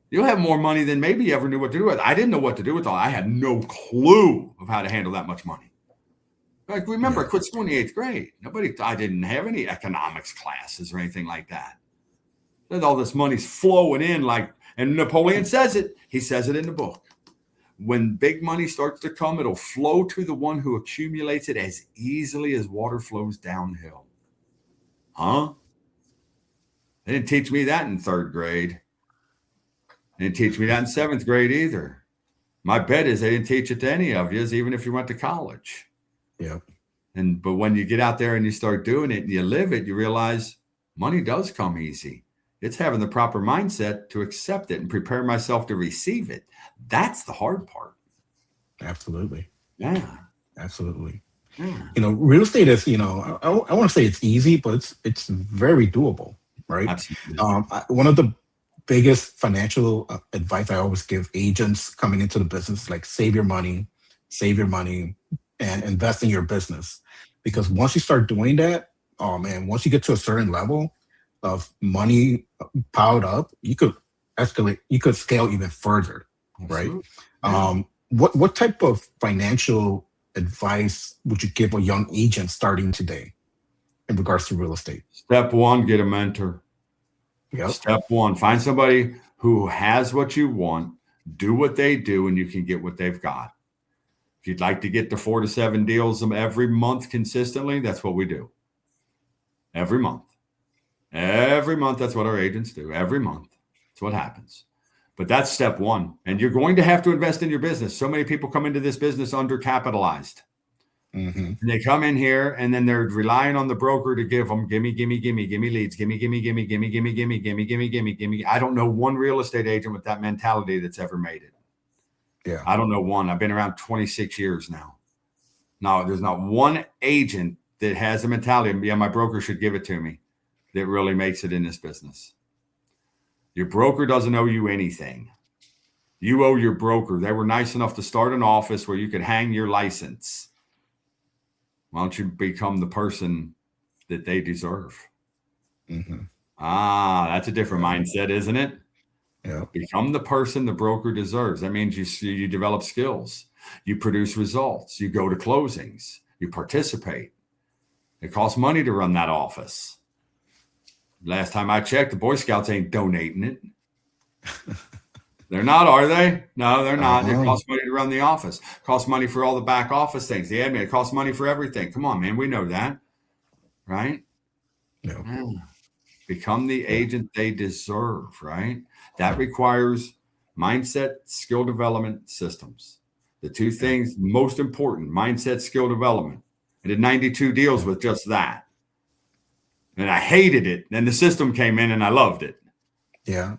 You'll have more money than maybe you ever knew what to do with. I didn't know what to do with all. I had no clue of how to handle that much money. Like, remember, I quit school in the 8th grade. I didn't have any economics classes or anything like that. All this money's flowing in And Napoleon says it. He says it in the book. When big money starts to come, it'll flow to the one who accumulates it as easily as water flows downhill. Huh? They didn't teach me that in third grade. They didn't teach me that in seventh grade either. My bet is they didn't teach it to any of you, even if you went to college. Yeah. But when you get out there and you start doing it and you live it, you realize money does come easy. It's having the proper mindset to accept it and prepare myself to receive it. That's the hard part. Absolutely. Yeah. Absolutely. Yeah. Real estate is, I want to say it's easy, but it's very doable, right? Absolutely. One of the biggest financial advice I always give agents coming into the business, like save your money, and invest in your business. Because once you start doing that, oh man, once you get to a certain level of money piled up, you could escalate, you could scale even further, Absolutely. right? Yeah. What type of financial advice would you give a young agent starting today in regards to real estate? Step one, get a mentor. Yep. Step one, find somebody who has what you want, do what they do, and you can get what they've got. If you'd like to get to 4 to 7 deals every month consistently, that's what we do. Every month. Every month, that's what our agents do. Every month. That's what happens. But that's step one. And you're going to have to invest in your business. So many people come into this business undercapitalized. Mm-hmm. And they come in here and then they're relying on the broker to give them gimme leads, gimme. I don't know one real estate agent with that mentality that's ever made it. Yeah. I don't know one. I've been around 26 years now. No, there's not one agent that has a mentality, yeah, my broker should give it to me, that really makes it in this business. Your broker doesn't owe you anything. You owe your broker. They were nice enough to start an office where you could hang your license. Why don't you become the person that they deserve? Mm-hmm. That's a different mindset, isn't it? Yeah. Become the person the broker deserves. That means you develop skills. You produce results. You go to closings. You participate. It costs money to run that office. Last time I checked, the Boy Scouts ain't donating it. They're not, are they? No, they're not. It costs money to run the office. It costs money for all the back office things. The admin, it costs money for everything. Come on, man. We know that. Right? Yeah. Become the agent they deserve, right? That requires mindset, skill development, systems. The two things most important, mindset, skill development. I did 92 deals with just that. And I hated it. Then the system came in and I loved it. Yeah.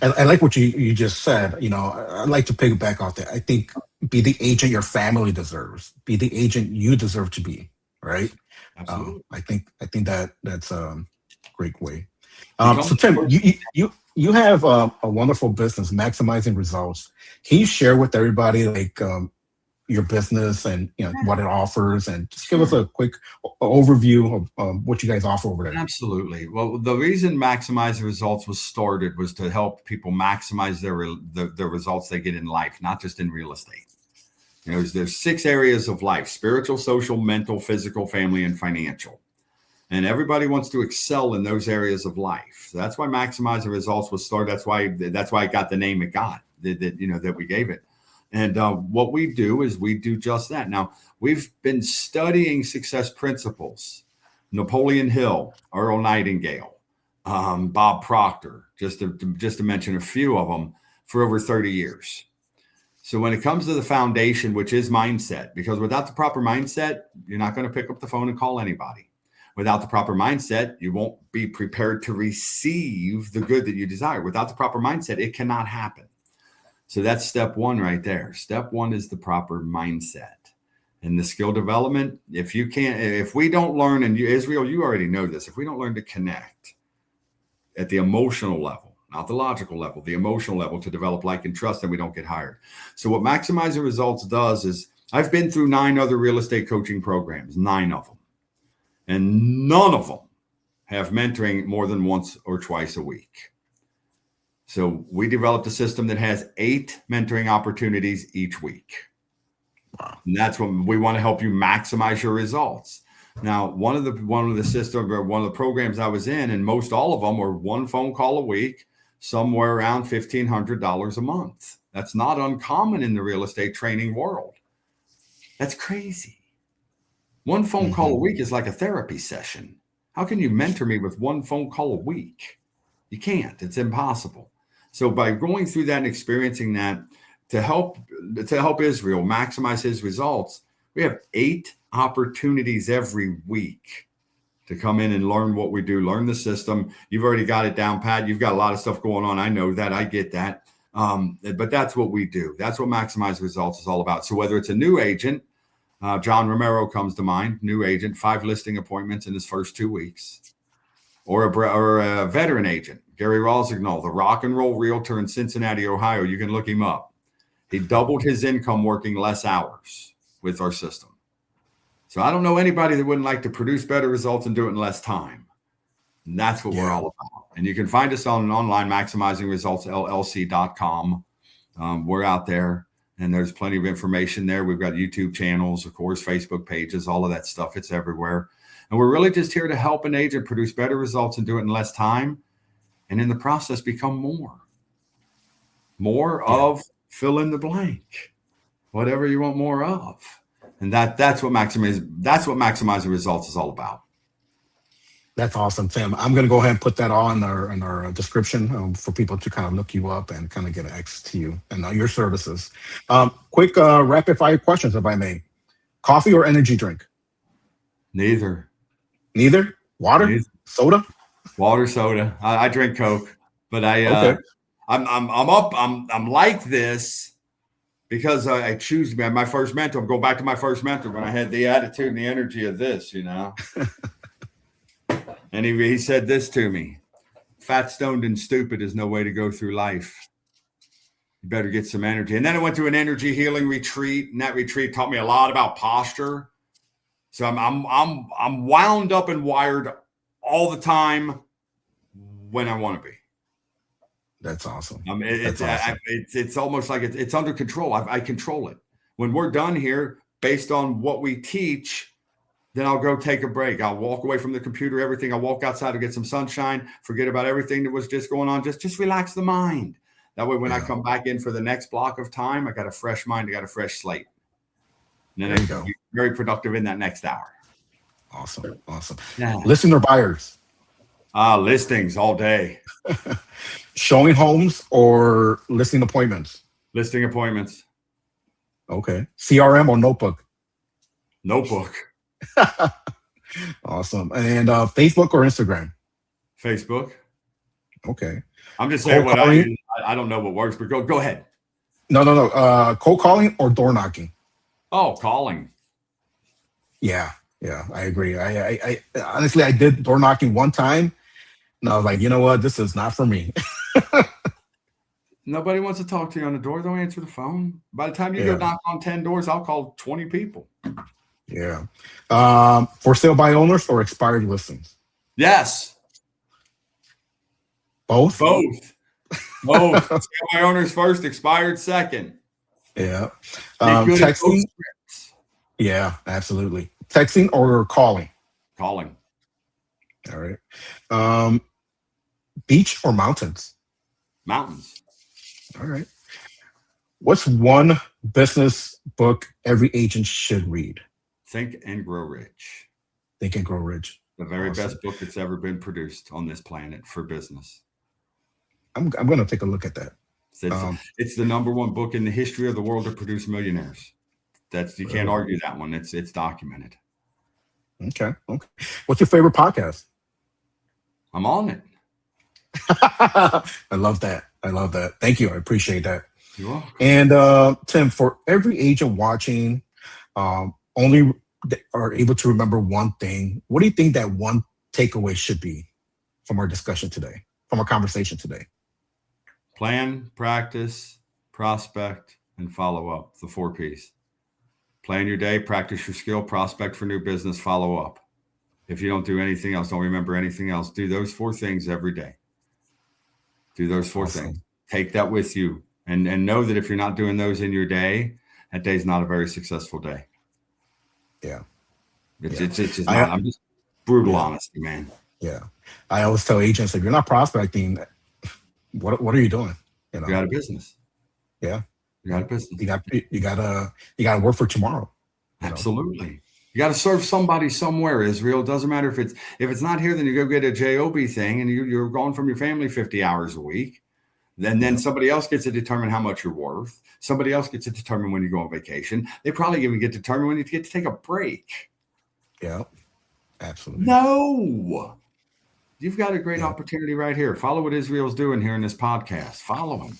I like what you just said. I'd like to piggyback off that. I think be the agent your family deserves. Be the agent you deserve to be. Right. Absolutely. I think that's a great way. So Tim, you have a wonderful business, Maximizing Results. Can you share with everybody your business and what it offers, and just give us a quick overview of what you guys offer over there? Absolutely. Well, the reason Maximizing Results was started was to help people maximize their results they get in life, not just in real estate. There's 6 areas of life: spiritual, social, mental, physical, family, and financial. And everybody wants to excel in those areas of life. So that's why Maximizing Results was started. That's why it got the name it got, that we gave it. And what we do is we do just that. Now, we've been studying success principles: Napoleon Hill, Earl Nightingale, Bob Proctor, just to mention a few of them, for over 30 years. So when it comes to the foundation, which is mindset, because without the proper mindset, you're not going to pick up the phone and call anybody. Without the proper mindset, you won't be prepared to receive the good that you desire. Without the proper mindset, it cannot happen. So that's step one right there. Step one is the proper mindset. And the skill development, if we don't learn, and Israel, you already know this, if we don't learn to connect at the emotional level, not the logical level, the emotional level, to develop like and trust, then we don't get hired. So what Maximizing Results does is, I've been through 9 other real estate coaching programs, 9 of them. And none of them have mentoring more than once or twice a week. So we developed a system that has 8 mentoring opportunities each week. Wow. And that's what we want to help you maximize your results. Now, one of the programs I was in, and most all of them were 1 phone call a week. somewhere around $1,500 a month. That's not uncommon in the real estate training world. That's crazy. One phone call a week is like a therapy session. How can you mentor me with one phone call a week? You can't. It's impossible. So by going through that and experiencing that, to help Israel maximize his results, we have 8 opportunities every week to come in and learn what we do, learn the system. You've already got it down pat. You've got a lot of stuff going on. I know that. I get that. But that's what we do. That's what Maximize Results is all about. So whether it's a new agent, John Romero comes to mind, new agent, 5 listing appointments in his first 2 weeks, or a veteran agent, Gary Rosignol, the rock and roll realtor in Cincinnati, Ohio. You can look him up. He doubled his income working less hours with our system. So I don't know anybody that wouldn't like to produce better results and do it in less time. And that's what we're all about. And you can find us on online, maximizingresultsllc.com. We're out there, and there's plenty of information there. We've got YouTube channels, of course, Facebook pages, all of that stuff. It's everywhere. And we're really just here to help an agent produce better results and do it in less time. And in the process, become more of fill in the blank, whatever you want more of. And that's what maximizing results is all about. That's awesome, Tim. I'm going to go ahead and put that all in our description for people to kind of look you up and kind of get access to you and your services. Quick rapid fire questions, if I may. Coffee or energy drink? Neither. Water? Neither. Soda? Water, soda. I drink Coke, but I'm like this because I choose my first mentor. I'm going back to my first mentor when I had the attitude and the energy of this, And he said this to me: fat, stoned, and stupid is no way to go through life. You better get some energy. And then I went to an energy healing retreat, and that retreat taught me a lot about posture. So I'm wound up and wired all the time when I want to be. That's awesome. It's almost like it's under control. I control it. When we're done here, based on what we teach, then I'll go take a break. I'll walk away from the computer, everything. I'll walk outside to get some sunshine, forget about everything that was just going on. Just relax the mind. That way, when I come back in for the next block of time, I got a fresh mind. I got a fresh slate. And then I can be very productive in that next hour. Awesome. Yeah. Listing or buyers? Listings all day. Showing homes or listing appointments? Listing appointments. Okay. CRM or notebook? Notebook. Awesome. And Facebook or Instagram? Facebook. Okay. I'm just saying what I do. I don't know what works, but go ahead. No. Cold calling or door knocking? Oh, calling. Yeah, I agree. I honestly, I did door knocking one time, and I was like, you know what, this is not for me. Nobody wants to talk to you on the door. Don't answer the phone. By the time you go knock on 10 doors, I'll call 20 people. Yeah. For sale by owners or expired listings? Yes. Both. Sale by owners first, expired second. Yeah. Texting. Yeah, absolutely. Texting or calling? Calling. All right. Beach or mountains? Mountains. All right. What's one business book every agent should read? Think and Grow Rich. Think and Grow Rich. The very best book that's ever been produced on this planet for business. I'm going to take a look at that. It's the number one book in the history of the world to produce millionaires. You can't argue that one. It's documented. Okay. What's your favorite podcast? I'm on it. I love that. Thank you. I appreciate that. You're welcome. And Tim, for every agent watching, only are able to remember one thing. What do you think that one takeaway should be from our discussion today, from our conversation today? Plan, practice, prospect, and follow up. The 4 Ps. Plan your day, practice your skill, prospect for new business, follow up. If you don't do anything else, don't remember anything else, do those 4 things every day. Do those 4 things. Take that with you and know that if you're not doing those in your day, that day's not a very successful day. Yeah. It's just not. I'm just brutal honesty, man. Yeah. I always tell agents, if you're not prospecting, what are you doing? You You're know? out of business. Yeah. You're out of business. You gotta work for tomorrow. You know? Absolutely. You got to serve somebody somewhere, Israel. It doesn't matter if it's not here, then you go get a job thing, and you're gone from your family 50 hours a week. Then Yeah. somebody else gets to determine how much you're worth. Somebody else gets to determine when you go on vacation. They probably even get to determine when you get to take a break. Yeah. Absolutely. No. You've got a great Yeah. opportunity right here. Follow what Israel's doing here in this podcast. Follow him.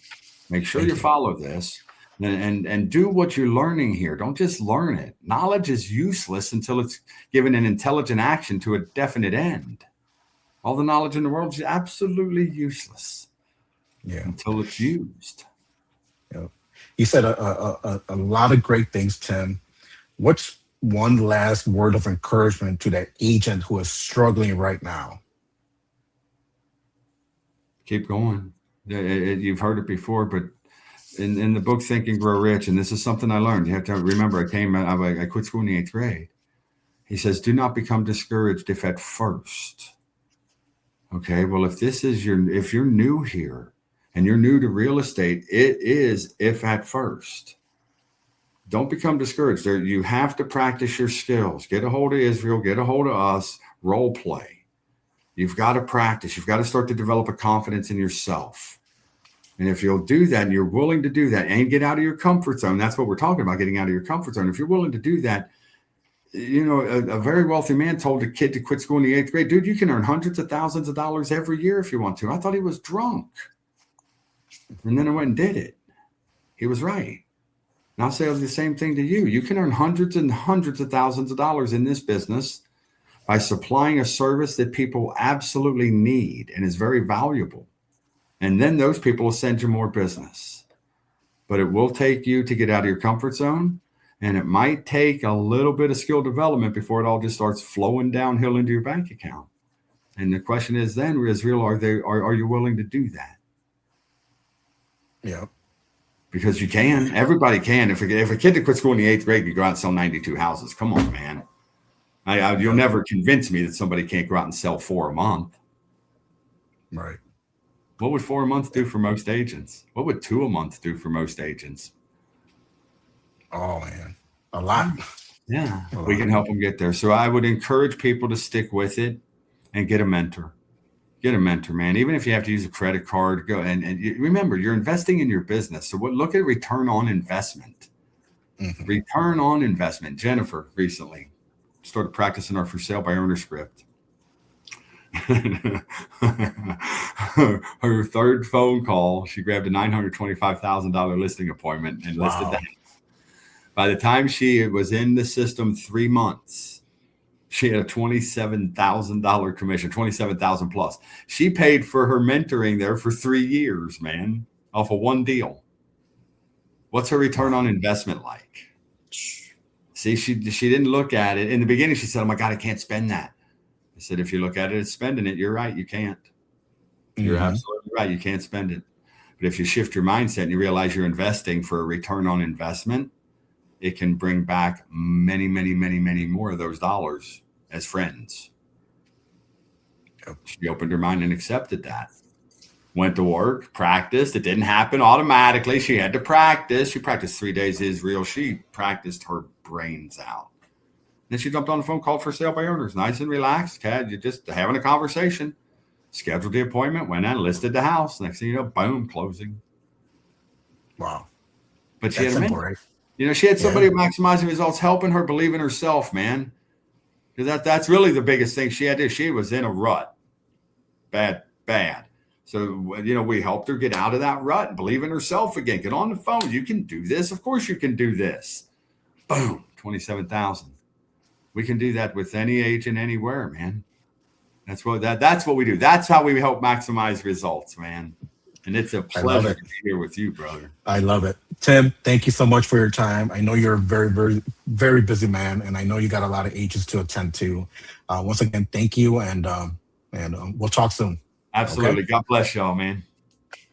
Make sure Thank you you. follow this and do what you're learning here. Don't just learn it. Knowledge is useless until it's given an intelligent action to a definite end. All the knowledge in the world is absolutely useless Yeah. until it's used. Yeah. You said a lot of great things, Tim. What's one last word of encouragement to that agent who is struggling right now? Keep going. You've heard it before, but in the book Think and Grow Rich, and this is something I learned. You have to remember, I quit school in the 8th grade. He says, do not become discouraged if at first. Okay, well, if you're new here and you're new to real estate, it is if at first. Don't become discouraged. You have to practice your skills. Get a hold of Israel, get a hold of us, role play. You've got to practice. You've got to start to develop a confidence in yourself. And if you'll do that and you're willing to do that and get out of your comfort zone, that's what we're talking about, getting out of your comfort zone. If you're willing to do that, a very wealthy man told a kid to quit school in the 8th grade, dude, you can earn hundreds of thousands of dollars every year if you want to. I thought he was drunk. And then I went and did it. He was right. And I'll say the same thing to you. You can earn hundreds and hundreds of thousands of dollars in this business by supplying a service that people absolutely need and is very valuable. And then those people will send you more business. But it will take you to get out of your comfort zone. And it might take a little bit of skill development before it all just starts flowing downhill into your bank account. And the question is then, Israel, are you willing to do that? Yeah. Because you can. Everybody can. If a kid that quit school in the 8th grade, you go out and sell 92 houses. Come on, man. You'll never convince me that somebody can't go out and sell 4 a month. Right. What would 4 a month do for most agents? What would 2 a month do for most agents? Oh man, a lot. Yeah, we can help them get there. So I would encourage people to stick with it and get a mentor. Get a mentor, man. Even if you have to use a credit card, go and remember, you're investing in your business. So look at return on investment. Mm-hmm. Return on investment. Jennifer recently started practicing our for sale by owner script. Her 3rd phone call, she grabbed a $925,000 listing appointment and listed that. By the time she was in the system 3 months, she had a $27,000 commission, $27,000 plus. She paid for her mentoring there for 3 years, man, off of one deal. What's her return on investment like? See, she didn't look at it. In the beginning, she said, oh my God, I can't spend that. I said, if you look at it as spending it, you're right. You can't. You're absolutely right. You can't spend it. But if you shift your mindset and you realize you're investing for a return on investment, it can bring back many, many, many, many more of those dollars as friends. Yep. She opened her mind and accepted that. Went to work, practiced. It didn't happen automatically. She had to practice. She practiced 3 days Israel. She practiced her brains out. Then she jumped on the phone, called for sale by owners. Nice and relaxed. You're just having a conversation. Scheduled the appointment, went out, listed the house. Next thing you know, boom, closing. Wow. But she had a mentor. Right? She had somebody maximizing results, helping her believe in herself, man. Because that's really the biggest thing she had to do. She was in a rut. Bad. So, we helped her get out of that rut and believe in herself again. Get on the phone. You can do this. Of course you can do this. Boom, 27,000. We can do that with any agent anywhere, man. That's what we do. That's how we help maximize results, man. And it's a pleasure to be here with you, brother. I love it. Tim, thank you so much for your time. I know you're a very, very, very busy man, and I know you got a lot of agents to attend to. Once again, thank you, and we'll talk soon. Absolutely. Okay? God bless y'all, man.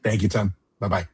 Thank you, Tim. Bye-bye.